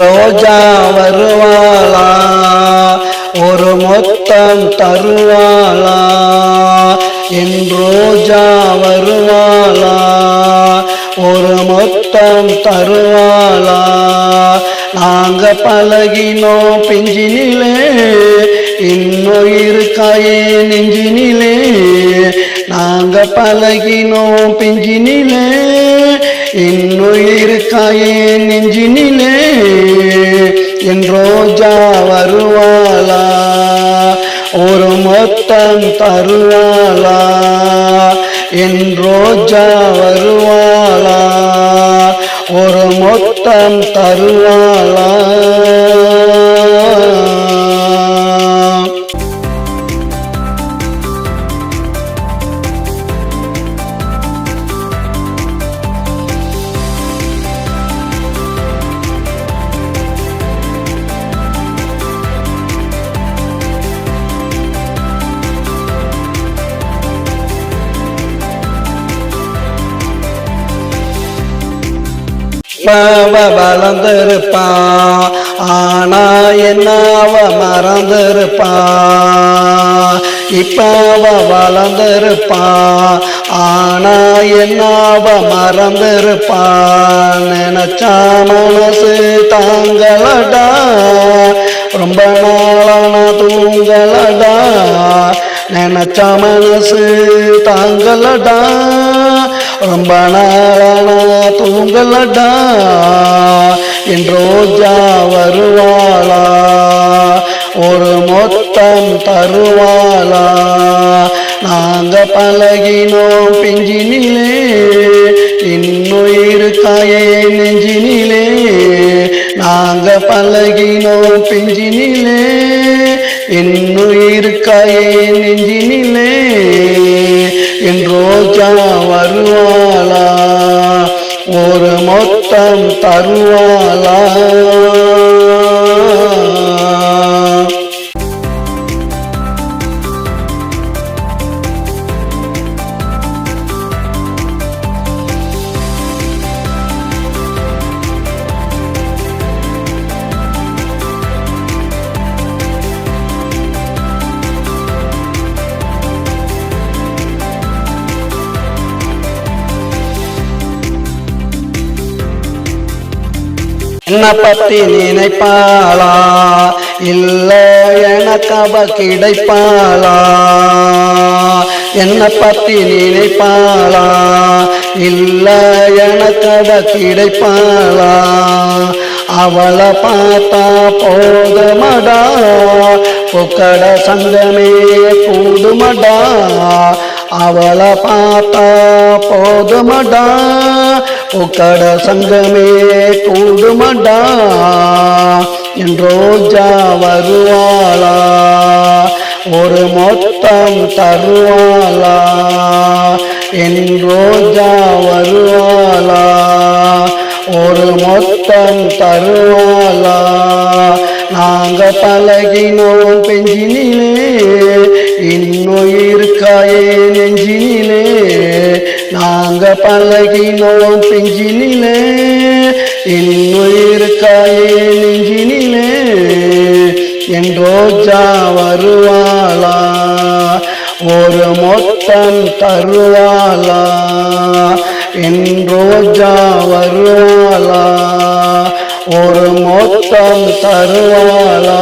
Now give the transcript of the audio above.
ரோஜா வருவாளா ஒரு மொத்தம் தருவாளா என் ரோஜா வருவாளா ஒரு மொத்தம் தருவாளா நாங்க பழகினோம் பிஞ்சினிலே இன்னும் இருக்காயே நெஞ்சினிலே நாங்க பழகினோம் பிஞ்சினிலே இன்னும் இருக்காயே நெஞ்சினிலே என் ரோஜா வருவாளா ஒரு மொத்தம் தருவாளா என் ரோஜா வருவாளா ஒரு மொத்தம் தருவாளா வளர்ந்திருப்பா ஆனா என்னாவ மறந்திருப்பா இப்ப வளர்ந்திருப்பா ஆனா என்னாவ மறந்திருப்பா நினைச்சா மனசு தாங்களடா ரொம்ப நாளான தூங்களடா நினைச்சா மனசு தாங்களடா ரொம்ப நாளான தூங்களடா என் ரோஜா வருவாளா ஒரு மொத்தம் தருவாளா நாங்க பழகினோம் பிஞ்சினிலே இன்னும் இருக்காயே நெஞ்சினிலே நாங்க பழகினோம் பிஞ்சினிலே இன்னும் இருக்காயே நெஞ்சினிலே என் ரோஜா வருவாளா ஒரு மொத்தம் தருவாளா என்ன பத்தி நினைப்பாளா இல்ல எனக்கு அவ கிடைப்பாளா என்ன பத்தி நினைப்பாளா இல்ல எனக்கு அவ கிடைப்பாளா அவளை பார்த்தா போதுமடா புக்கட சங்கமே கூடுமடா அவளை பார்த்தா போதுமடா புக்கட சங்கமே கூடுமடா என் ரோஜா வருவாளா ஒரு மொத்தம் தருவாளா என் ரோஜா வருவாளா ஒரு மொத்தம் தருவாளா நாங்க பழகினோம் பெஞ்சினிலே இன்னும் இருக்காயே நெஞ்சினிலே நாங்க பழகினோம் பெஞ்சினிலே இன்னும் இருக்காயே நெஞ்சினிலே என் ரோஜா வருவாளா ஒரு மொத்தம் தருவாளா என் ரோஜா வருவாளா ஒரு மொத்தம் தருவாளா